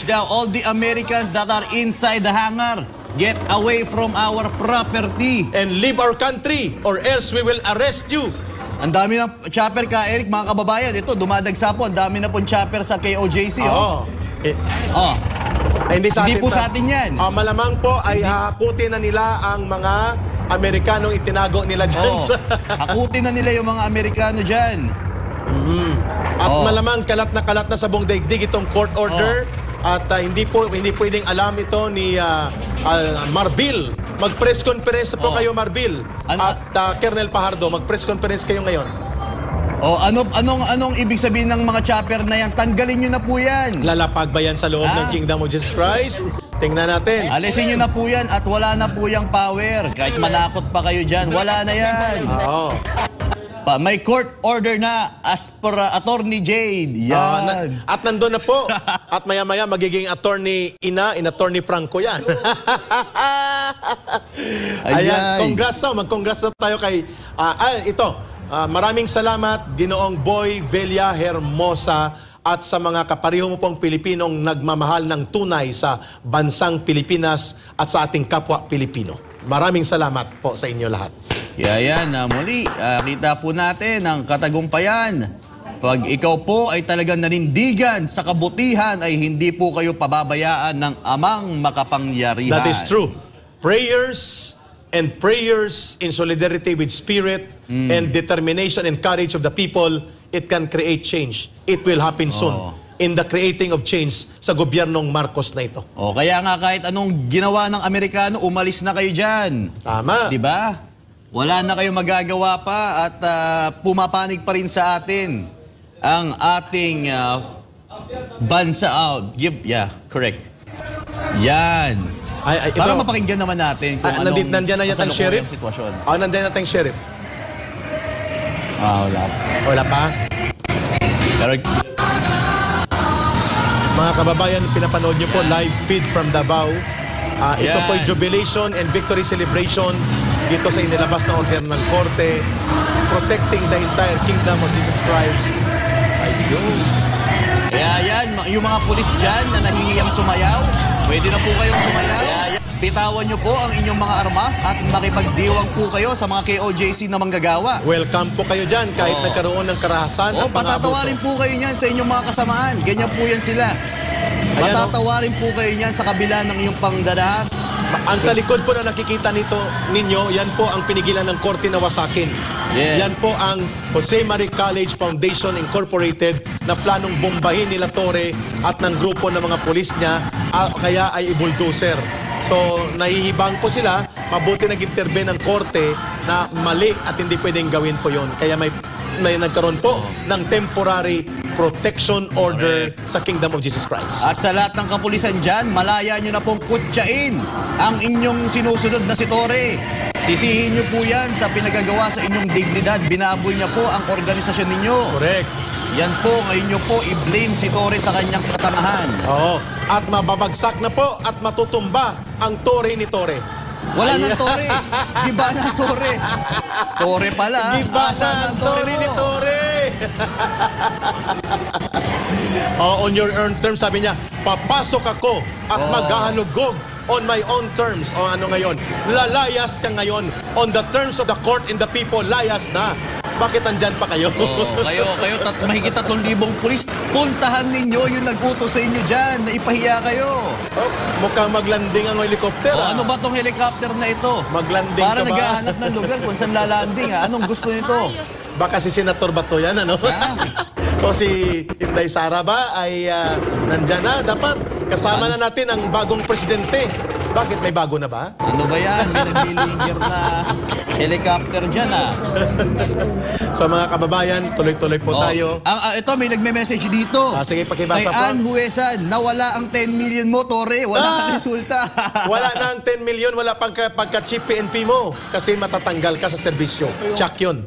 Now, all the Americans that are inside the hangar, get away from our property. And leave our country or else we will arrest you. Ang dami ng chopper ka, Eric, mga kababayan. Ito, dumadagsa po. Ang dami na pong chopper sa KOJC. Oo. Hindi po to. sa atin yan. Malamang po ay hakutin na nila ang mga Amerikanong itinago nila dyan. Hakutin na nila yung mga Amerikano dyan. At malamang kalat na sa buong daigdig itong court order. At hindi pwedeng alam ito ni Marbil. Mag-press conference po kayo, Marbil. At Colonel Pajardo, mag-press conference kayo ngayon. Anong ibig sabihin ng mga chopper na yan? Tanggalin nyo na po yan. Lalapag ba yan sa loob ng Kingdom of Jesus Christ? Tingnan natin. Alisin nyo na po yan at wala na po yung power. Kahit manakot pa kayo dyan, wala na yan. May court order na as per Attorney Jade. Yan. At nandun na po. At maya-maya magiging attorney Attorney Franco yan. Ayan, congrats daw. Mag-congrats na tayo kay... maraming salamat, Ginoong Boy Villa Hermosa at sa mga kapariho mo pong Pilipinong nagmamahal ng tunay sa bansang Pilipinas at sa ating kapwa Pilipino. Maraming salamat po sa inyo lahat. Yan, muli, kita po natin ang katagumpayan. Pag ikaw po ay talagang nanindigan sa kabutihan, ay hindi po kayo pababayaan ng amang makapangyarihan. That is true. Prayers in solidarity with spirit and determination and courage of the people, it can create change. It will happen soon. In the creating of change sa gobyernong Marcos na ito. Kaya nga kahit anong ginawa ng Amerikano, umalis na kayo dyan. Tama. Diba? Wala na kayo magagawa pa at pumapanig pa rin sa atin ang ating bansa. Correct. Yan. Para mapakinggan naman natin kung anong nandiyan na yata ang sheriff? Nandiyan na yung sheriff. Wala. Wala pa? Pero... Mga kababayan, pinapanood nyo po live feed from Davao. Ito po yung jubilation and victory celebration dito sa inilabas na order ng korte, protecting the entire kingdom of Jesus Christ. Ayun. Kaya yan, yung mga pulis dyan na nahihiyang sumayaw, pwede na po kayong sumayaw. Bitawan nyo po ang inyong mga armas at makipagdiwang po kayo sa mga KOJC na manggagawa. Welcome po kayo dyan kahit nagkaroon ng karahasan at mga abuso. Patatawarin po kayo niyan sa inyong mga kasamaan. Ganyan po yan sila. Patatawarin po kayo niyan sa kabila ng inyong pangdadahas. Ang sa likod po na nakikita ninyo, yan po ang pinigilan ng korte na wasakin. Yan po ang Jose Marie College Foundation Incorporated na planong bombahin nila Torre at ng grupo ng mga pulis niya, kaya ay i-bulldozer. So, nahihibang po sila, mabuti nag-intervene ng korte na mali at hindi pwedeng gawin po yon. Kaya may nagkaroon po ng temporary protection order sa Kingdom of Jesus Christ. At sa lahat ng kapulisan dyan, malaya nyo na pong kutsain ang inyong sinusunod na si Torre. Sisihin nyo po yan sa pinagagawa sa inyong dignidad. Binaboy niya po ang organisasyon ninyo. Correct. Yan po, ngayon nyo po i-blame si Torre sa kanyang katangahan. At mababagsak na po at matutumba ang Torre ni Torre. Wala nang Torre. Giba ng Torre. Torre pala. Giba ng Torre ni Torre. On your own terms, sabi niya, papasok ako at maghahalugog on my own terms. Ano ngayon? Lalayas ka ngayon. On the terms of the court and the people, layas na. Bakit andyan pa kayo? Kayo mahigit 3,000 pulis. Puntahan ninyo yung nag-utos sa inyo dyan na ipahiya kayo. Mukhang maglanding ang helicopter. Ano ba tong helicopter na ito? Maglanding para ka ba? Para naghahanap ng lugar kung saan lalanding. Anong gusto nito? Baka si Senator Bato yan, ano? O si Inday Sara ba ay nandyan na? Dapat kasama na natin ang bagong presidente. Bakit? May bago na ba? Ano ba yan? May naglilinger na helicopter dyan, So mga kababayan, tuloy-tuloy po tayo. Ito, may nagme-message dito. Sige, pakibasa po. Kay Ann Huesan, nawala ang 10 million mo, Torre. Wala kang resulta. Wala na ang 10 million, wala pang pagka-chip PNP mo. Kasi matatanggal ka sa serbisyo. Check yun.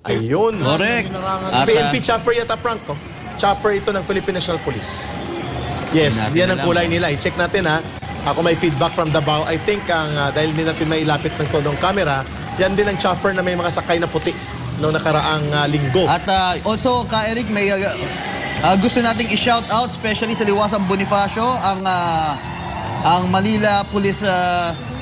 Ayun. Correct. PNP chopper yata, Franco. Chopper ito ng Philippine National Police. Yes, yan ang kulay nila. I-check natin, Ako may feedback from Davao. I think dahil hindi natin may ilapit ng todong camera, yan din ang chopper na may mga sakay na puti noong nakaraang linggo. At also, Ka Eric, may Gusto nating i-shout out, especially sa Liwasang Bonifacio, ang Manila Police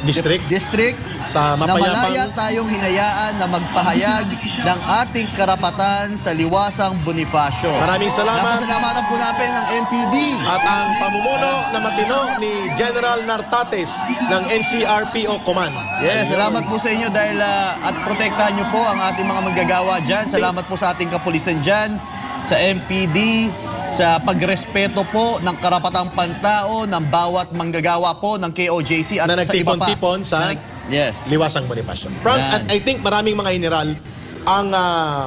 District Sa na mapayapang- malaya tayong hinayaan na magpahayag ng ating karapatan sa Liwasang Bonifacio. Maraming salamat. Napasalamatan po natin ang NPD. At ang pamumuno na matino ni General Nartates ng NCRPO Command. Yes, salamat po sa inyo dahil at protektahan nyo po ang ating mga manggagawa dyan. Salamat po sa ating kapulisan dyan, sa MPD, sa pagrespeto po ng karapatang pantao ng bawat manggagawa po ng KOJC at Na sa iba pa. nagtipon-tipon sa Yes. Liwasang Bonifacio. Frank, Yan. at I think maraming mga general ang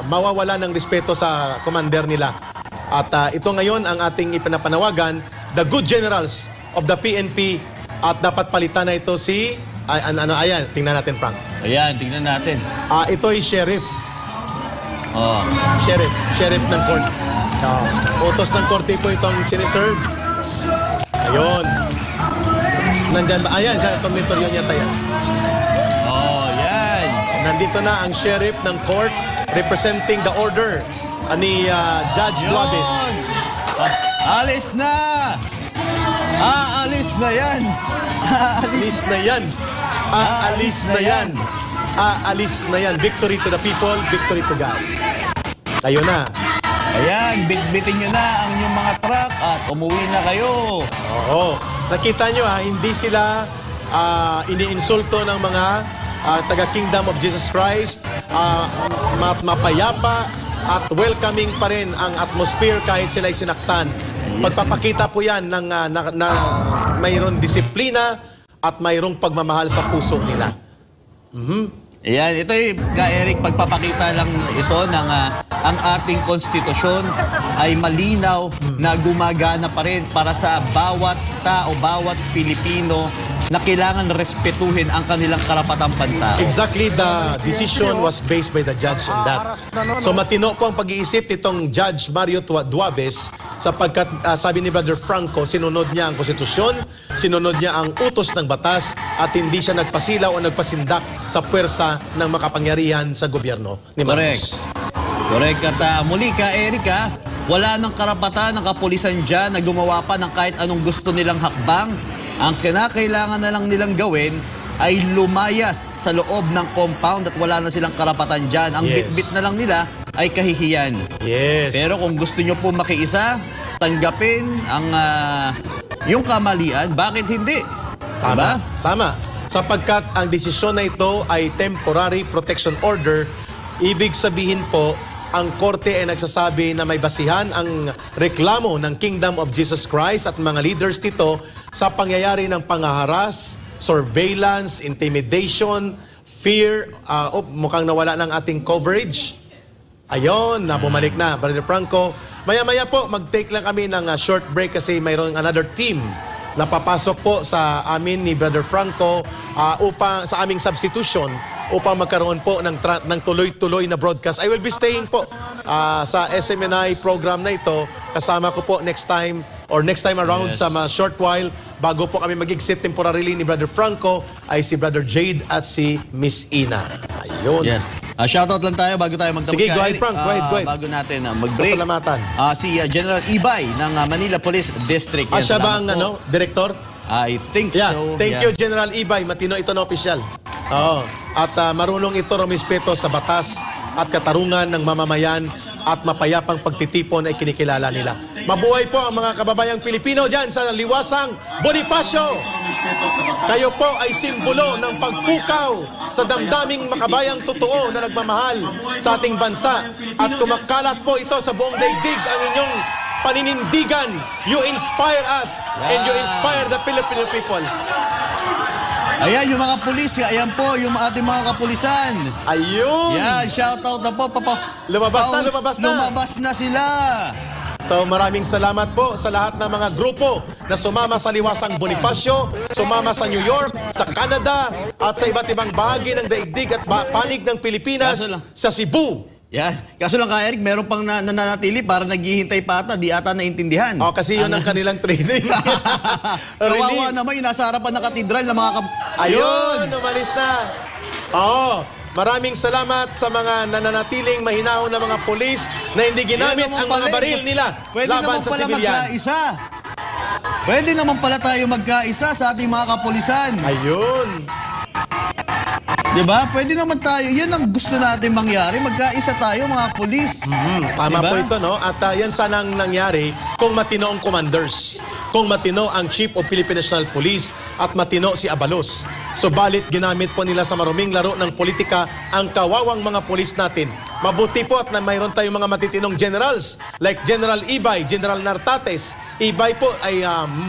mawawala ng respeto sa commander nila. At ito ngayon ang ating ipinapanawagan, the good generals of the PNP, at dapat palitan na ito si, ayan, tingnan natin Frank. Ayan, tingnan natin. Ito ay sheriff. Oh. Sheriff ng court. Utos ng korte po itong siniserve. Ayun. Nandyan ba? Ayan, sa tormentorio niya tayo. Oh, yan. Nandito na ang sheriff ng court representing the order ni Judge Blades. Alis na! Aalis na yan! Aalis. Alis na yan. Aalis na yan. Aalis na yan. Victory to the people, victory to God. Kayo na. Ayan, bitbitin nyo na ang inyong mga truck at umuwi na kayo. Oo. Nakita nyo hindi sila iniinsulto ng mga taga-Kingdom of Jesus Christ. Mapayapa at welcoming pa rin ang atmosphere kahit sila'y sinaktan. Pagpapakita po yan ng mayroong disiplina at mayroong pagmamahal sa puso nila. Ayan, ito Eric, pagpapakita lang ito ng ang ating konstitusyon ay malinaw na gumagana pa rin para sa bawat tao, bawat Pilipino na kailangan respetuhin ang kanilang karapatang pantao. Exactly, the decision was based by the judge on that. So matino po ang pag-iisip nitong Judge Mario Duaves sapagkat sabi ni Brother Franco, sinunod niya ang konstitusyon, sinunod niya ang utos ng batas at hindi siya nagpasilaw o nagpasindak sa puwersa ng makapangyarihan sa gobyerno ni Marcos. Correct. At muli Erika, wala ng karapatan ng kapulisan dyan na gumawa pa ng kahit anong gusto nilang hakbang. Ang kinakailangan na lang nilang gawin ay lumayas sa loob ng compound at wala na silang karapatan dyan. Ang bitbit na lang nila ay kahihiyan. Yes. Pero kung gusto nyo po makiisa, tanggapin ang yung kamalian, bakit hindi? Tama. Diba? Tama. Sapagkat ang desisyon na ito ay temporary protection order, ibig sabihin po, ang korte ay nagsasabi na may basihan ang reklamo ng Kingdom of Jesus Christ at mga leaders nito sa pangyayari ng pangaharas, surveillance, intimidation, fear. Mukhang nawala ng ating coverage. Ayun, bumalik na. Brother Franco, maya-maya po, mag-take lang kami ng short break kasi mayroong another team na papasok po sa amin ni Brother Franco upang sa aming substitution upang magkaroon po ng tuloy-tuloy na broadcast. I will be staying po sa SMNI program na ito. Kasama ko po next time around sa short while bago po kami mag-exit temporarily ni Brother Franco ay si Brother Jade at si Miss Ina. Ayun. Yes. Shoutout lang tayo bago tayo magtapos. Sige, go ahead, Frank. Go ahead. Bago natin mag-break. Pasalamatan. Si General Ibay ng Manila Police District. Yan, Siya ba ang salamat po. director? I think so. Thank you, General Ibay. Matino ito na opisyal. Oo. At marunong ito rumispeto sa batas at katarungan ng mamamayan at mapayapang pagtitipon ay kinikilala nila. Mabuhay po ang mga kababayang Pilipino dyan sa Liwasang Bonifacio. Kayo po ay simbolo ng pagpukaw sa damdaming makabayang totoo na nagmamahal sa ating bansa. At kumakalat po ito sa buong daigdig ang inyong paninindigan. You inspire us and you inspire the Filipino people. Ayan, yung mga pulis. Ayan po, yung ating mga kapulisan. Ayun! Yan, shoutout na po. Lumabas na sila. So maraming salamat po sa lahat ng mga grupo na sumama sa Liwasang Bonifacio, sumama sa New York, sa Canada, at sa iba't ibang bahagi ng daigdig at panig ng Pilipinas sa Cebu. Yan. Kaso lang Eric, meron pang nananatili para naghihintay pa ata, di ata naintindihan. Kasi yun ang kanilang training. Kawawa naman yung nasa harapan ng katedral na mga Ayun, umalis na. maraming salamat sa mga nananatiling mahinahon na mga pulis na hindi ginamit Yan naman ang mga pala, baril nila Pwede laban naman sa pala sibilyan. magkaisa. Pwede naman pala tayo magkaisa sa ating mga kapulisan. Ayun. Diba? Pwede naman tayo. Yan ang gusto natin mangyari. Magkaisa tayo mga pulis. Tama Diba? po ito, no? At yan sanang nangyari kung matino ang commanders, kung matino ang Chief of Philippine National Police at matino si Abalos. Subalit ginamit po nila sa maruming laro ng politika ang kawawang mga pulis natin. Mabuti po at na mayroon tayong mga matitinong generals like General Ibay, General Nartates. Ibay po ay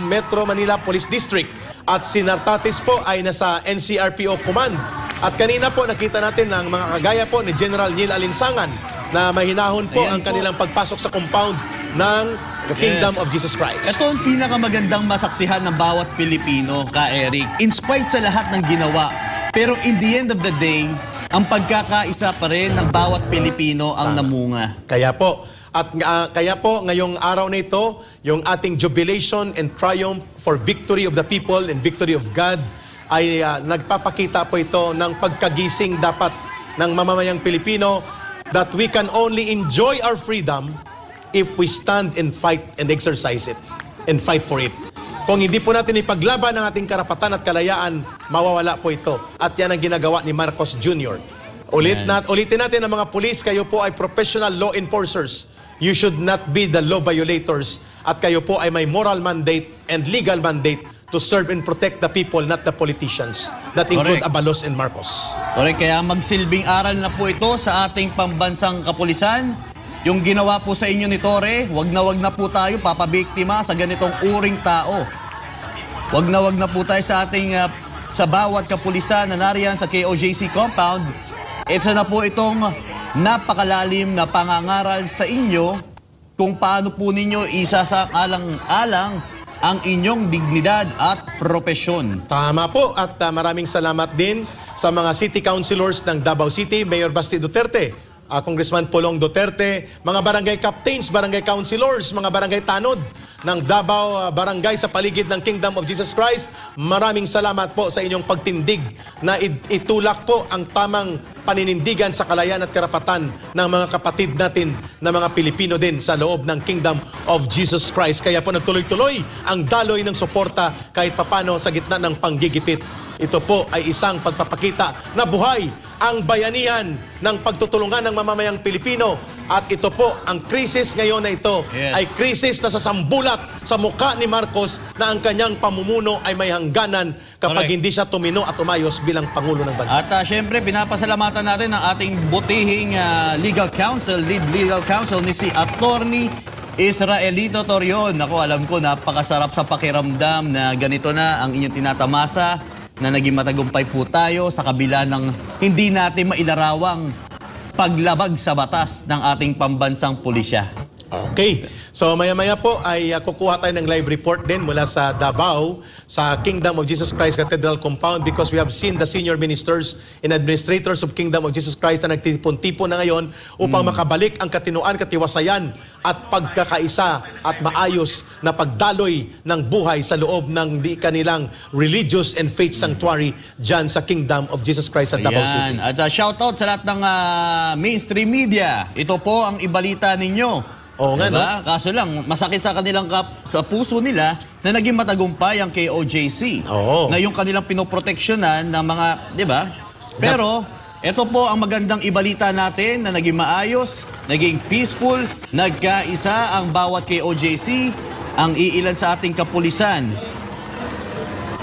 Metro Manila Police District at si Nartates po ay nasa NCRPO Command. At kanina po nakita natin ang mga kagaya po ni General Neil Alinsangan na mahinahon po Ayan ang po. kanilang pagpasok sa compound ng the Kingdom of Jesus Christ. Ito ang pinakamagandang masaksihan ng bawat Pilipino, ka Eric. In spite sa lahat ng ginawa, pero in the end of the day, ang pagkakaisa pa rin ng bawat Pilipino ang namunga. Kaya po, kaya po ngayong araw na ito, yung ating jubilation and triumph for victory of the people and victory of God ay nagpapakita po ito ng pagkagising dapat ng mamamayang Pilipino that we can only enjoy our freedom if we stand and fight and exercise it and fight for it. Kung hindi po natin ipaglaban ang ating karapatan at kalayaan, mawawala po ito. At yan ang ginagawa ni Marcos Jr. Ulitin natin ang mga pulis, kayo po ay professional law enforcers. You should not be the law violators. At kayo po ay may moral mandate and legal mandate to serve and protect the people, not the politicians. That include Correct. Abalos and Marcos. Correct, kaya magsilbing aral na po ito sa ating pambansang kapulisan. Yung ginawa po sa inyo ni Torre, wag na po tayo papabiktima sa ganitong uring tao. Wag na po tayo sa ating sa bawat kapulisan na nariyan sa KOJC compound. Isa na po itong napakalalim na pangangaral sa inyo kung paano po ninyo isasaalang-alang ang inyong dignidad at propesyon. Tama po at maraming salamat din sa mga city councilors ng Davao City, Mayor Basti Duterte, Congressman Pulong Duterte, mga barangay captains, barangay councilors, mga barangay tanod ng Davao Barangay sa paligid ng Kingdom of Jesus Christ. Maraming salamat po sa inyong pagtindig na itulak po ang tamang paninindigan sa kalayaan at karapatan ng mga kapatid natin na mga Pilipino din sa loob ng Kingdom of Jesus Christ. Kaya po nagtuloy-tuloy ang daloy ng suporta kahit papano sa gitna ng panggigipit. Ito po ay isang pagpapakita na buhay ang bayanihan ng pagtutulungan ng mamamayang Pilipino. At ito po, ang krisis ngayon na ito ay krisis na sasambulat sa mukha ni Marcos na ang kanyang pamumuno ay may hangganan kapag hindi siya tumino at umayos bilang Pangulo ng bansa. At syempre, pinapasalamatan natin ang ating butihing lead legal counsel ni si Attorney Israelito Torion. Ako, alam ko, napakasarap sa pakiramdam na ganito na ang inyong tinatamasa, na naging matagumpay po tayo sa kabila ng hindi natin mailarawang paglabag sa batas ng ating pambansang pulisya. Okay. So maya-maya po ay kukuha tayo ng live report din mula sa Davao, sa Kingdom of Jesus Christ Cathedral Compound, because we have seen the senior ministers and administrators of Kingdom of Jesus Christ na nagtipon-tipon na ngayon upang makabalik ang katinuan, katiwasayan at pagkakaisa at maayos na pagdaloy ng buhay sa loob ng kanilang religious and faith sanctuary dyan sa Kingdom of Jesus Christ at Davao City. At shoutout sa lahat ng mainstream media. Ito po ang ibalita ninyo. Oo nga, no? Kaso lang, masakit sa kanilang sa puso nila na naging matagumpay ang KOJC. Oo. Na yung kanilang pinoproteksyonan ng mga, di ba? Pero, ito po ang magandang ibalita natin na naging maayos, naging peaceful, nagkaisa ang bawat KOJC, ang iilan sa ating kapulisan.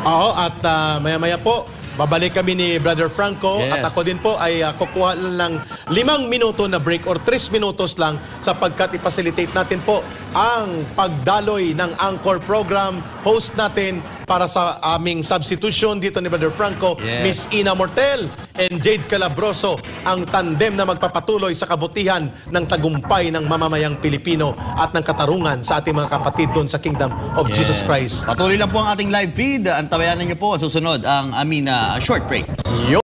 Oo, at maya-maya po, babalik kami ni Brother Franco at ako din po ay kukuha lang 5 minuto na break or 3 minutos lang sapagkat i-facilitate natin po ang pagdaloy ng Anchor program host natin para sa aming substitution dito ni Brother Franco, Miss Ina Mortel and Jade Calabroso, ang tandem na magpapatuloy sa kabutihan ng tagumpay ng mamamayang Pilipino at ng katarungan sa ating mga kapatid doon sa Kingdom of Jesus Christ. Patuloy lang po ang ating live feed. Antabayanan niyo po ang susunod ang short break.